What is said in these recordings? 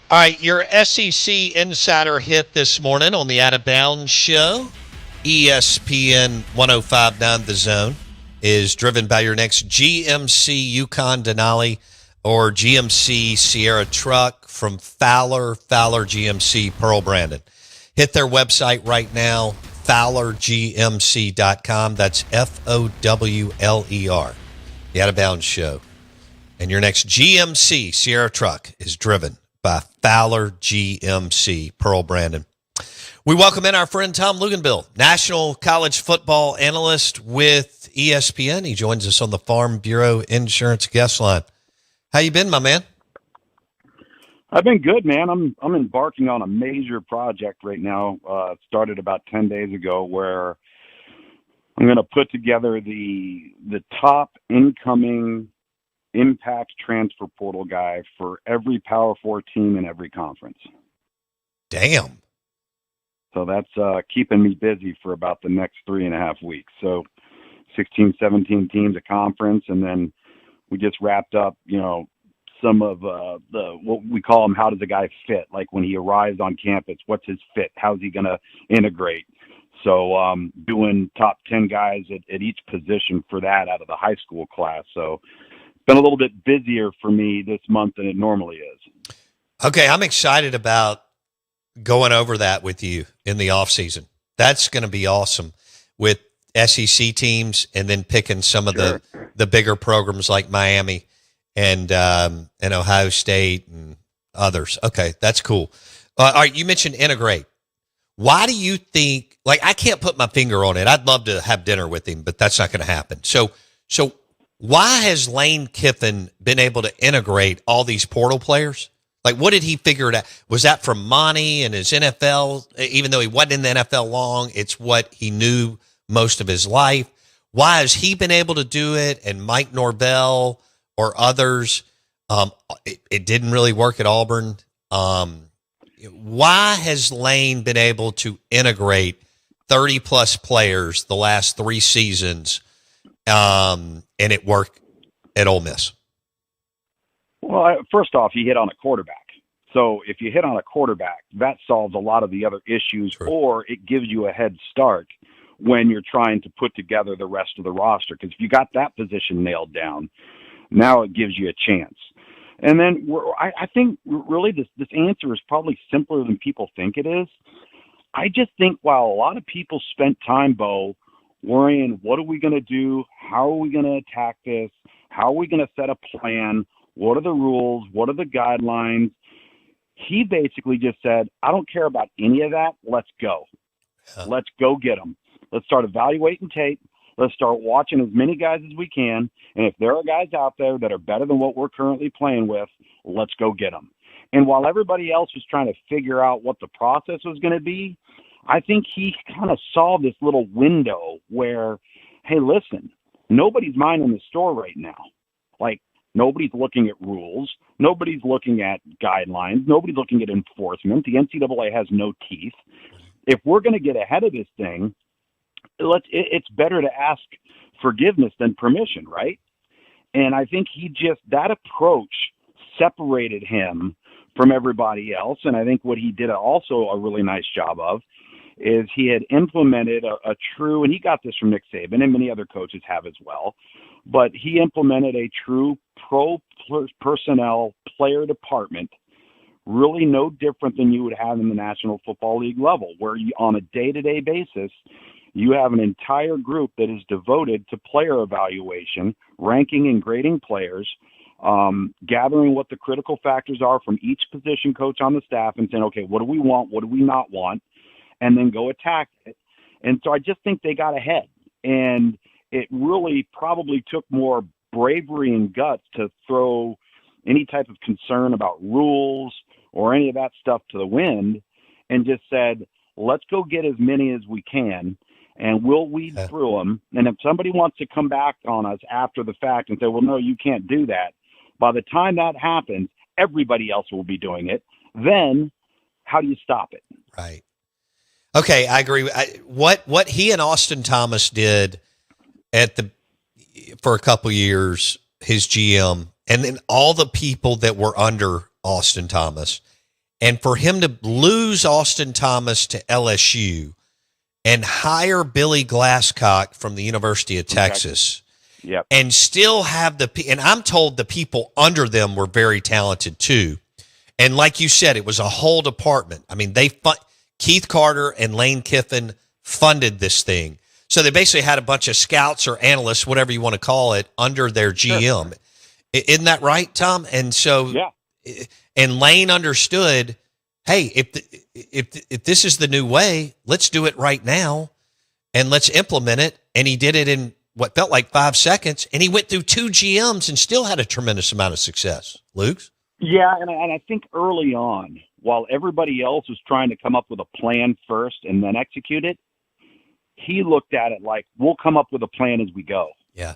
All right, your SEC Insider hit this morning on the Out of Bounds show. ESPN 1059 The Zone is driven by your next GMC Yukon Denali or GMC Sierra truck from Fowler GMC Pearl Brandon. Hit their website right now, fowlergmc.com. That's FOWLER. The Out of Bounds show. And your next GMC Sierra truck is driven by Fowler GMC, Pearl Brandon. We welcome in our friend Tom Luginbill, national college football analyst with ESPN. He joins us on the Farm Bureau Insurance guest line. How you been, my man? I've been good, man. I'm embarking on a major project right now. Started about 10 days ago, where I'm going to put together the top incoming impact transfer portal guy for every Power 4 team in every conference. Damn. So that's keeping me busy for about the next 3.5 weeks. So 16, 17 teams a conference, and then we just wrapped up, some of the what we call them, how does a guy fit? Like when he arrives on campus, what's his fit? How's he going to integrate? So doing top 10 guys at each position for that out of the high school class. So been a little bit busier for me this month than it normally is. Okay, I'm excited about going over that with you in the off season. That's going to be awesome with SEC teams, and then picking some of the bigger programs like Miami and Ohio State and others. Okay, that's cool. All right, you mentioned integrate. Why do you think? Like, I can't put my finger on it. I'd love to have dinner with him, but that's not going to happen. So. Why has Lane Kiffin been able to integrate all these portal players? Like, what did he figure it out? Was that from Monty and his NFL? Even though he wasn't in the NFL long, it's what he knew most of his life. Why has he been able to do it? And Mike Norvell or others, it didn't really work at Auburn. Why has Lane been able to integrate 30-plus players the last 3 seasons, and it worked at Ole Miss? Well, first off, you hit on a quarterback. So if you hit on a quarterback, that solves a lot of the other issues, True. Or it gives you a head start when you're trying to put together the rest of the roster. Because if you got that position nailed down, now it gives you a chance. And then I think really this answer is probably simpler than people think it is. I just think while a lot of people spent time, Bo, worrying, what are we going to do? How are we going to attack this? How are we going to set a plan? What are the rules? What are the guidelines? He basically just said, I don't care about any of that. Let's go. Let's go get them. Let's start evaluating tape. Let's start watching as many guys as we can. And if there are guys out there that are better than what we're currently playing with, let's go get them. And while everybody else was trying to figure out what the process was going to be, I think he kind of saw this little window where, hey, listen, nobody's minding the store right now. Like, nobody's looking at rules. Nobody's looking at guidelines. Nobody's looking at enforcement. The NCAA has no teeth. If we're going to get ahead of this thing, it's better to ask forgiveness than permission, right? And I think that approach separated him from everybody else. And I think what he did also a really nice job of is he had implemented a true, and he got this from Nick Saban, and many other coaches have as well, but he implemented a true pro personnel player department, really no different than you would have in the National Football League level, where you, on a day-to-day basis, you have an entire group that is devoted to player evaluation, ranking and grading players, gathering what the critical factors are from each position coach on the staff and saying, okay, what do we want? What do we not want? And then go attack it. And so I just think they got ahead. And it really probably took more bravery and guts to throw any type of concern about rules or any of that stuff to the wind and just said, let's go get as many as we can, and we'll weed through them. And if somebody wants to come back on us after the fact and say, well, no, you can't do that, by the time that happens, everybody else will be doing it. Then how do you stop it? Right. Okay, I agree. What he and Austin Thomas did for a couple years, his GM, and then all the people that were under Austin Thomas, And for him to lose Austin Thomas to LSU and hire Billy Glasscock from the University of Texas, yep, and still have and I'm told the people under them were very talented too. And like you said, it was a whole department. I mean, Keith Carter and Lane Kiffin funded this thing. So they basically had a bunch of scouts or analysts, whatever you want to call it, under their GM. Sure. Isn't that right, Tom? And so, yeah. And Lane understood, hey, if this is the new way, let's do it right now and let's implement it. And he did it in what felt like 5 seconds, and he went through 2 GMs and still had a tremendous amount of success. Luke? Yeah, and I think early on, while everybody else was trying to come up with a plan first and then execute it, he looked at it like, we'll come up with a plan as we go. Yeah.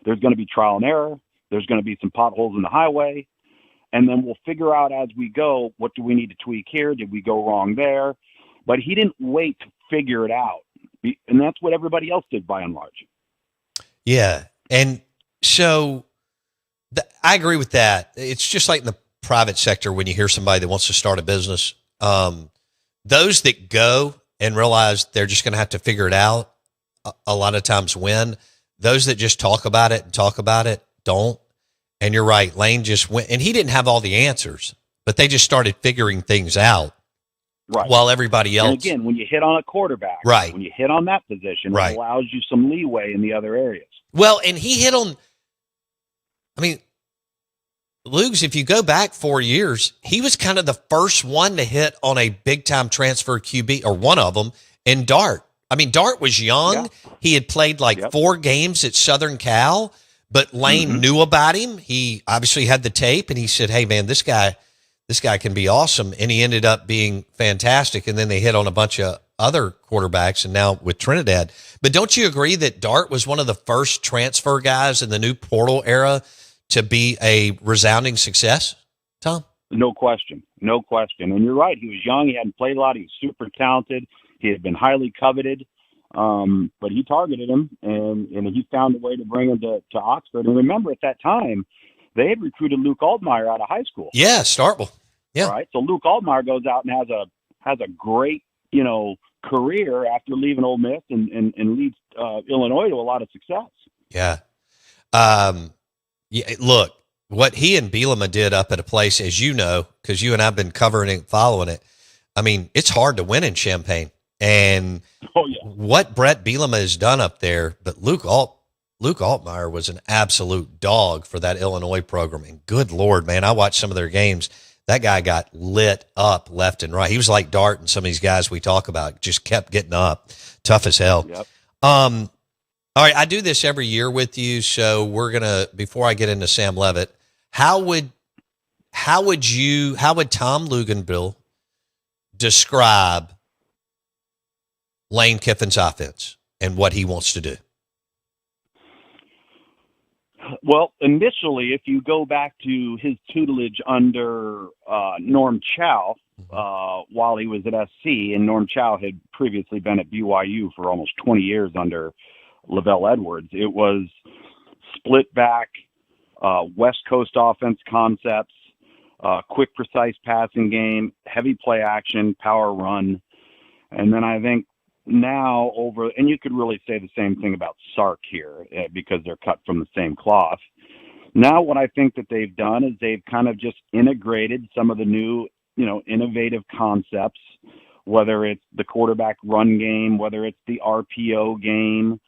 There's going to be trial and error. There's going to be some potholes in the highway. And then we'll figure out as we go, what do we need to tweak here? Did we go wrong there? But he didn't wait to figure it out. And that's what everybody else did by and large. Yeah. And so I agree with that. It's just like in the private sector when you hear somebody that wants to start a business. Those that go and realize they're just going to have to figure it out a lot of times win. Those that just talk about it don't. And you're right. Lane just went, and he didn't have all the answers, but they just started figuring things out. Right. While everybody else. And again, when you hit on a quarterback, right. When you hit on that position, right. It allows you some leeway in the other areas. Well, and he hit on, I mean, Lugs, if you go back 4 years, he was kind of the first one to hit on a big-time transfer QB, or one of them, in Dart. I mean, Dart was young. Yeah. He had played 4 games at Southern Cal, but Lane knew about him. He obviously had the tape, and he said, hey, man, this guy can be awesome. And he ended up being fantastic. And then they hit on a bunch of other quarterbacks, and now with Trinidad. But don't you agree that Dart was one of the first transfer guys in the new portal era to be a resounding success, Tom? No question. And you're right. He was young. He hadn't played a lot. He was super talented. He had been highly coveted. But he targeted him, and he found a way to bring him to Oxford. And remember, at that time, they had recruited Luke Altmaier out of high school. Yeah, Starkville. Yeah. Right. So Luke Altmaier goes out and has a great, career after leaving Ole Miss and leads Illinois to a lot of success. Yeah. Yeah. Look, what he and Bielema did up at a place, as you know, because you and I've been covering it, following it. I mean, it's hard to win in Champaign. And what Brett Bielema has done up there, but Luke Altmaier was an absolute dog for that Illinois program. And good Lord, man, I watched some of their games. That guy got lit up left and right. He was like Dart and some of these guys we talk about, just kept getting up, tough as hell. Yep. All right, I do this every year with you, so we're gonna, before I get into Sam Levitt, how would Tom Luginbill describe Lane Kiffin's offense and what he wants to do? Well, initially, if you go back to his tutelage under Norm Chow while he was at SC, and Norm Chow had previously been at BYU for almost 20 years under Lavelle Edwards, it was split back, West Coast offense concepts, quick, precise passing game, heavy play action, power run. And then I think now and you could really say the same thing about Sark here because they're cut from the same cloth. Now what I think that they've done is they've kind of just integrated some of the new, innovative concepts, whether it's the quarterback run game, whether it's the RPO game,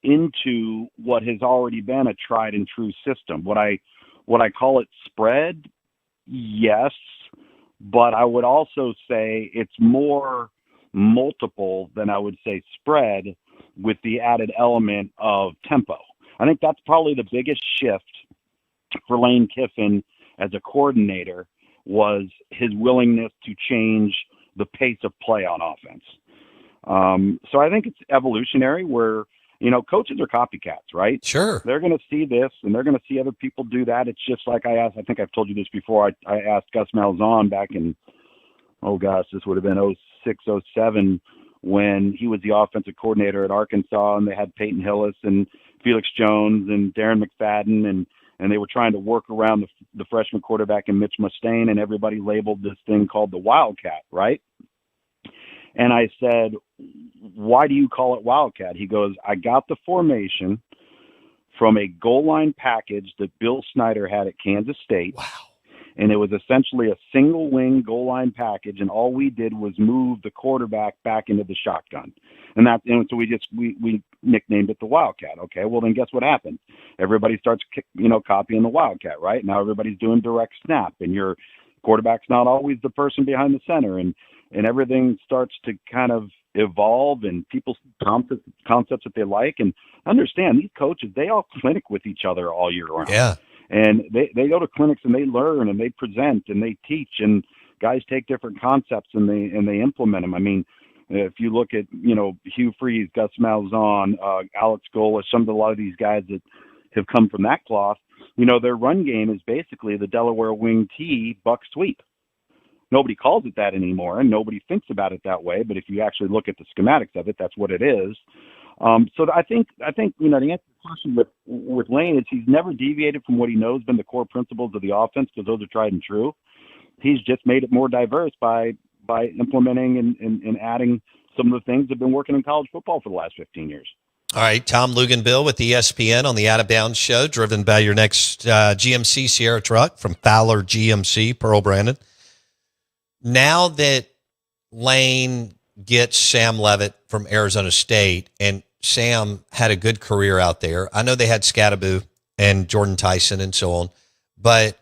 into what has already been a tried and true system. Would I call it spread? Yes, but I would also say it's more multiple than I would say spread, with the added element of tempo. I think that's probably the biggest shift for Lane Kiffin as a coordinator, was his willingness to change the pace of play on offense. So I think it's evolutionary where, coaches are copycats, right? Sure. They're going to see this and they're going to see other people do that. It's just like I think I've told you this before. I asked Gus Malzahn back in, this would have been 06, 07, when he was the offensive coordinator at Arkansas, and they had Peyton Hillis and Felix Jones and Darren McFadden, and they were trying to work around the freshman quarterback and Mitch Mustaine, and everybody labeled this thing called the Wildcat, right? And I said, why do you call it Wildcat? He goes, I got the formation from a goal line package that Bill Snyder had at Kansas State. Wow. And it was essentially a single wing goal line package, and all we did was move the quarterback back into the shotgun. And so we nicknamed it the Wildcat. Okay, well then guess what happened? Everybody starts copying the Wildcat, right? Now everybody's doing direct snap, and your quarterback's not always the person behind the center, and everything starts to kind of evolve, and people's concepts that they like. And understand, these coaches, they all clinic with each other all year round. Yeah. And they go to clinics and they learn and they present and they teach, and guys take different concepts and they implement them. I mean, if you look at, Hugh Freeze, Gus Malzahn, Alex Golesh, a lot of these guys that have come from that cloth, their run game is basically the Delaware wing T buck sweep. Nobody calls it that anymore, and nobody thinks about it that way. But if you actually look at the schematics of it, that's what it is. So I think the answer to the question with Lane is he's never deviated from what he knows been the core principles of the offense, because those are tried and true. He's just made it more diverse by implementing and adding some of the things that have been working in college football for the last 15 years. All right, Tom Luginbill with ESPN on the Out of Bounds Show, driven by your next GMC Sierra truck from Fowler GMC, Pearl Brandon. Now that Lane gets Sam Leavitt from Arizona State, and Sam had a good career out there. I know they had Scattaboo and Jordan Tyson and so on, but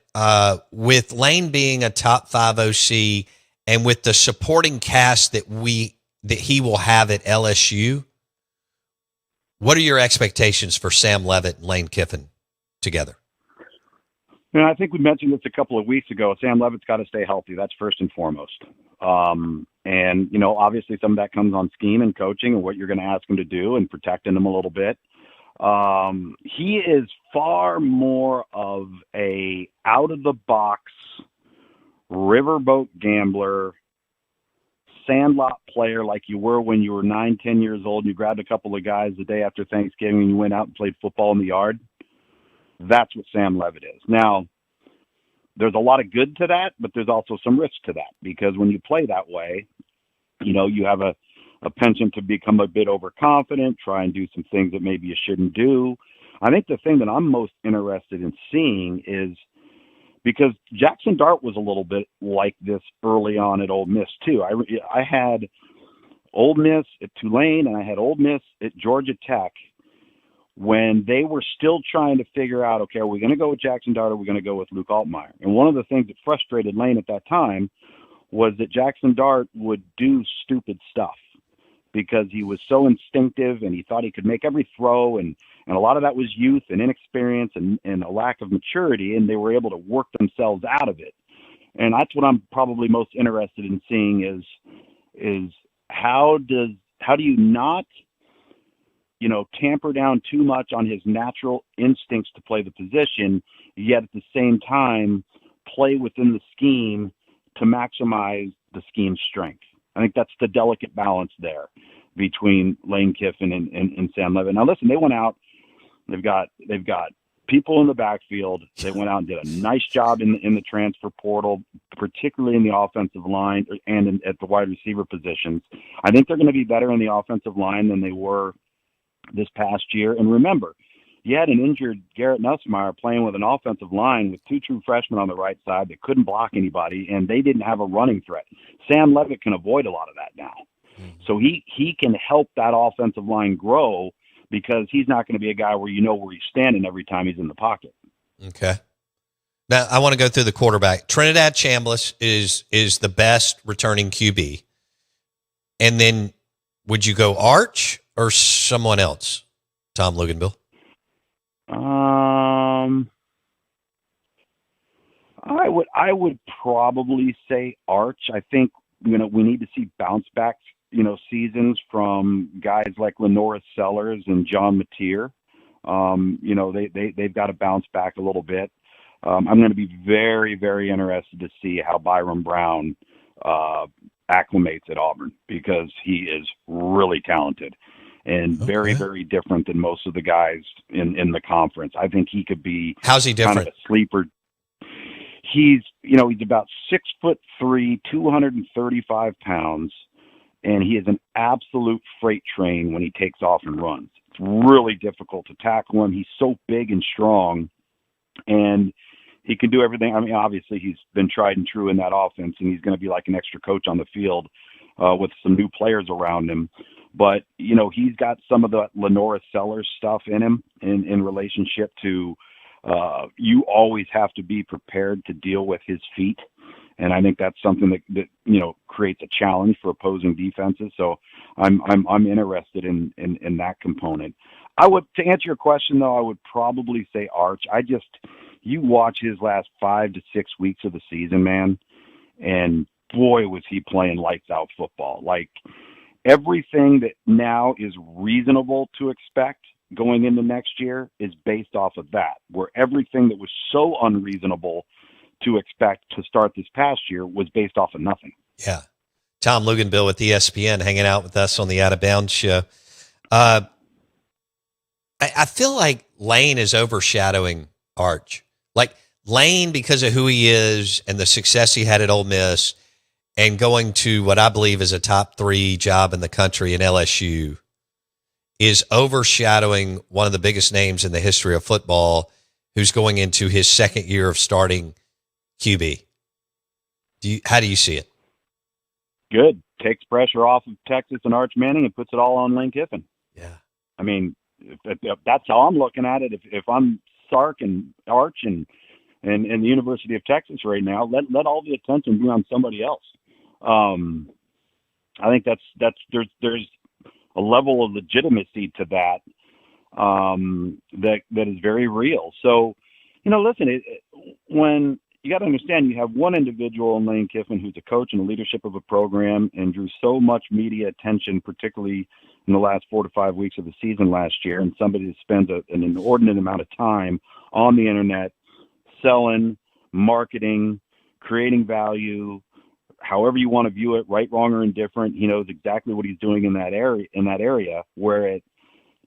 with Lane being a top 5 OC and with the supporting cast that he will have at LSU, what are your expectations for Sam Leavitt and Lane Kiffin together? I think we mentioned this a couple of weeks ago. Sam Leavitt's got to stay healthy. That's first and foremost. And, obviously some of that comes on scheme and coaching and what you're going to ask him to do and protecting him a little bit. He is far more of a out-of-the-box riverboat gambler, sandlot player like you were when you were 9, 10 years old and you grabbed a couple of guys the day after Thanksgiving and you went out and played football in the yard. That's what Sam Leavitt is. Now, there's a lot of good to that, but there's also some risk to that, because when you play that way, you have a penchant to become a bit overconfident, try and do some things that maybe you shouldn't do. I think the thing that I'm most interested in seeing is, because Jackson Dart was a little bit like this early on at Ole Miss too. I had Ole Miss at Tulane and I had Ole Miss at Georgia Tech when they were still trying to figure out, okay, are we going to go with Jackson Dart or are we going to go with Luke Altmaier? And one of the things that frustrated Lane at that time was that Jackson Dart would do stupid stuff because he was so instinctive and he thought he could make every throw, and a lot of that was youth and inexperience and a lack of maturity, and they were able to work themselves out of it. And that's what I'm probably most interested in seeing is how do you not tamper down too much on his natural instincts to play the position, yet at the same time play within the scheme to maximize the scheme's strength. I think that's the delicate balance there between Lane Kiffin and Sam Leavitt. Now listen, they went out, they've got people in the backfield. They went out and did a nice job in the transfer portal, particularly in the offensive line and at the wide receiver positions. I think they're going to be better in the offensive line than they were this past year. And remember, you had an injured Garrett Nussmeier playing with an offensive line with 2 true freshmen on the right side that couldn't block anybody, and they didn't have a running threat. Sam Leavitt can avoid a lot of that now. So he can help that offensive line grow, because he's not going to be a guy where where he's standing every time he's in the pocket. Okay. Now, I want to go through the quarterback. Trinidad Chambliss is the best returning QB. And then would you go Arch or someone else, Tom Luginbill? I would probably say Arch. I think we need to see bounce back seasons from guys like Lenoris Sellers and John Mateer. They've got to bounce back a little bit. I'm going to be very, very interested to see how Byron Brown acclimates at Auburn, because he is really talented. and very, very different than most of the guys in the conference. I think he could be How's he different? kind of a sleeper. He's about 6'3", 235 pounds, and he is an absolute freight train when he takes off and runs. It's really difficult to tackle him. He's so big and strong, and he can do everything. I mean, obviously he's been tried and true in that offense, and he's going to be like an extra coach on the field with some new players around him. But, he's got some of the Lenora Sellers stuff in him in relationship to you always have to be prepared to deal with his feet. And I think that's something that creates a challenge for opposing defenses. So I'm interested in that component. To answer your question though, I would probably say Arch. You watch his last 5 to 6 weeks of the season, man, and boy, was he playing lights out football. Like everything that now is reasonable to expect going into next year is based off of that, where everything that was so unreasonable to expect to start this past year was based off of nothing. Yeah. Tom Luginbill with ESPN hanging out with us on the Out of Bounds show. I feel like Lane is overshadowing Arch. Like Lane, because of who he is and the success he had at Ole Miss and going to what I believe is a top 3 job in the country in LSU, is overshadowing one of the biggest names in the history of football who's going into his second year of starting QB. How do you see it? Good. Takes pressure off of Texas and Arch Manning and puts it all on Lane Kiffin. Yeah. I mean, if that's how I'm looking at it. If I'm Sark and Arch and the University of Texas right now, let all the attention be on somebody else. I think there's a level of legitimacy to that that is very real. So, listen, when you got to understand, you have one individual in Lane Kiffin who's a coach and a leadership of a program and drew so much media attention, particularly in the last 4 to 5 weeks of the season last year, and somebody that spends an inordinate amount of time on the internet selling, marketing, creating value, however you want to view it, right, wrong, or indifferent. He knows exactly what he's doing in that area. Where at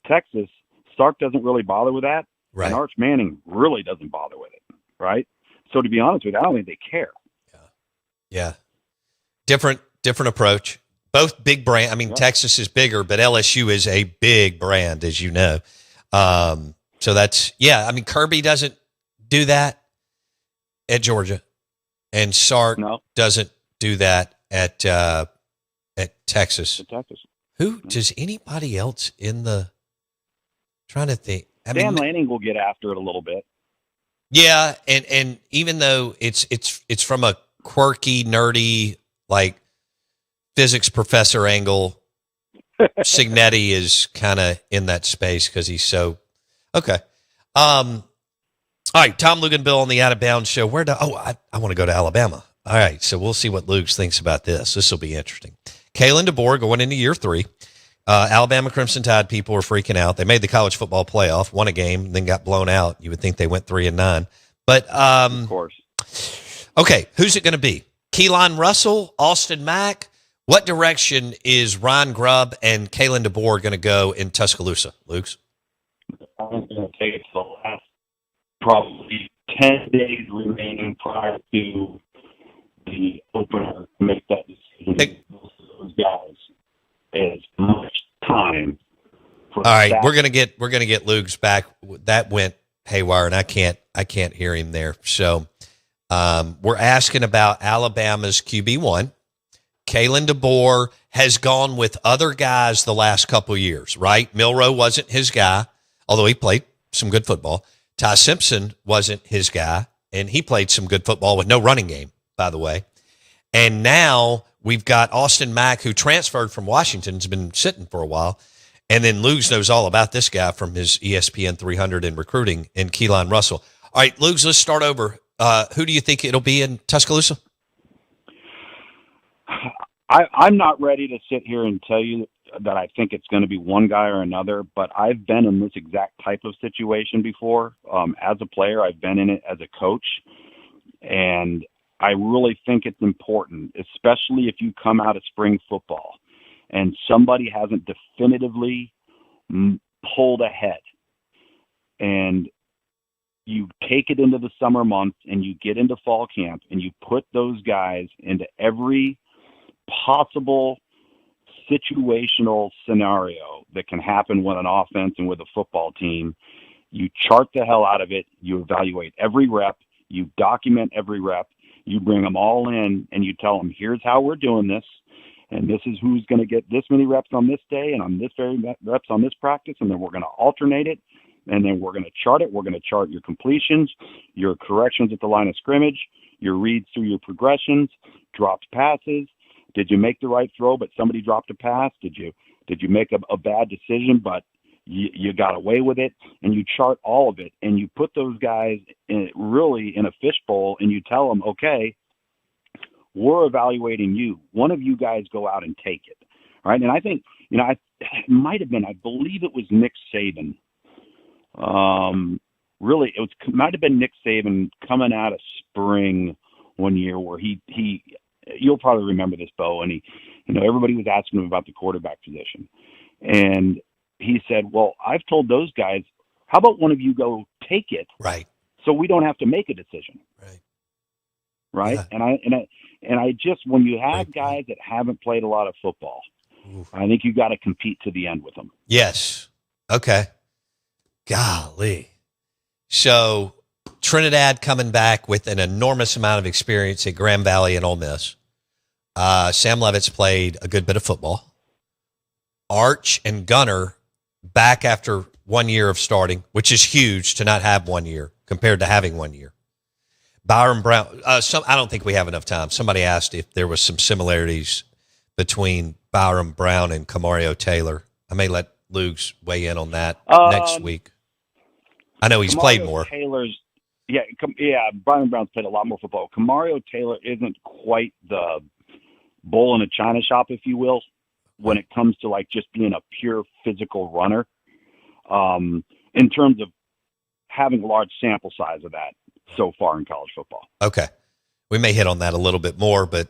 Texas, Sark doesn't really bother with that, right, and Arch Manning really doesn't bother with it, right? So to be honest with you, I don't think they care. Yeah. Different approach. Both big brand. I mean, yeah. Texas is bigger, but LSU is a big brand, as you know. So that's, yeah. I mean, Kirby doesn't do that at Georgia, and Sark doesn't do that at Texas. Who does anybody else in the? Trying to think. Dan Lanning will get after it a little bit. Yeah, and even though it's from a quirky, nerdy, like physics professor angle, Signetti is kind of in that space because he's so okay. All right, Tom Luginbill on the Out of Bounds show. I want to go to Alabama. All right, so we'll see what Luke thinks about this. This will be interesting. Kalen DeBoer going into year 3. Alabama Crimson Tide people are freaking out. They made the college football playoff, won a game, then got blown out. You would think they went 3-9, but of course. Okay, who's it going to be? Keelan Russell, Austin Mack. What direction is Ryan Grubb and Kalen DeBoer going to go in Tuscaloosa, Luke's? I'm going to take the last probably 10 days remaining prior to the opener to make that decision. Those guys as much time. All right, we're gonna get Luke's back. That went haywire, and I can't hear him there. So we're asking about Alabama's QB1. Kalen DeBoer has gone with other guys the last couple of years, right? Milroe wasn't his guy, although he played some good football. Ty Simpson wasn't his guy, and he played some good football with no running game, by the way. And now we've got Austin Mack, who transferred from Washington, has been sitting for a while. And then Lugs knows all about this guy from his ESPN 300 in recruiting, and Keelan Russell. All right, Lugs, let's start over. Who do you think it'll be in Tuscaloosa? I'm not ready to sit here and tell you that I think it's going to be one guy or another, but I've been in this exact type of situation before. As a player, I've been in it as a coach, and I really think it's important, especially if you come out of spring football and somebody hasn't definitively pulled ahead, and you take it into the summer months and you get into fall camp and you put those guys into every possible situational scenario that can happen with an offense and with a football team. You chart the hell out of it. You evaluate every rep. You document every rep. You bring them all in and you tell them, here's how we're doing this. And this is who's going to get this many reps on this day and on this very reps on this practice. And then we're going to alternate it. And then we're going to chart it. We're going to chart your completions, your corrections at the line of scrimmage, your reads through your progressions, dropped passes. Did you make the right throw, but somebody dropped a pass? Did you make a bad decision, but you got away with it? And you chart all of it, and you put those guys really in a fishbowl, and you tell them, okay, we're evaluating you. One of you guys go out and take it, right? And I think, it might have been, I believe it was Nick Saban. Really, might have been Nick Saban coming out of spring one year where he you'll probably remember this, Bo, and everybody was asking him about the quarterback position. And he said, well, I've told those guys, how about one of you go take it? Right. So we don't have to make a decision. Right. Yeah. And I just, when you have guys that haven't played a lot of football, I think you got to compete to the end with them. Yes. Okay. Golly. So Trinidad coming back with an enormous amount of experience at Grand Valley and Ole Miss. Sam Levitt's played a good bit of football. Arch and Gunner back after 1 year of starting, which is huge to not have 1 year compared to having 1 year. Byron Brown, I don't think we have enough time. Somebody asked if there was some similarities between Byron Brown and Camario Taylor. I may let Lugs weigh in on that next week. I know he's played more. Byron Brown's played a lot more football. Camario Taylor isn't quite the bull in a china shop, if you will, when it comes to like just being a pure physical runner. In terms of having a large sample size of that so far in college football. Okay. We may hit on that a little bit more, but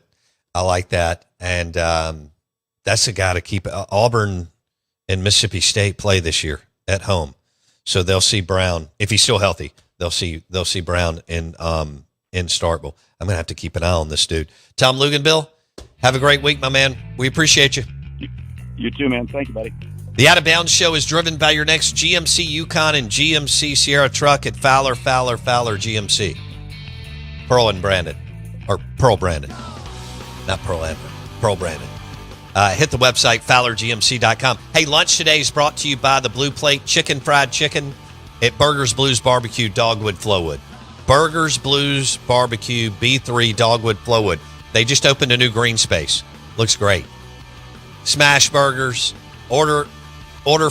I like that. And that's a guy to keep. Auburn and Mississippi State play this year at home. So they'll see Brown, if he's still healthy, they'll see Brown in Starkville. I'm going to have to keep an eye on this dude. Tom Luginbill, have a great week, my man. We appreciate you. You too, man. Thank you, buddy. The Out of Bounds Show is driven by your next GMC Yukon and GMC Sierra truck at Fowler GMC. Pearl Brandon. Not Pearl Amber. Pearl Brandon. Hit the website, FowlerGMC.com. Hey, lunch today is brought to you by the Blue Plate Fried Chicken at Burgers Blues Barbecue, Dogwood, Flowwood. Burgers Blues Barbecue, B3, Dogwood, Flowwood. They just opened a new green space. Looks great. Smash burgers. Order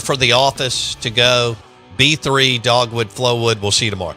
for the office to go. B3, Dogwood, Flowwood. We'll see you tomorrow.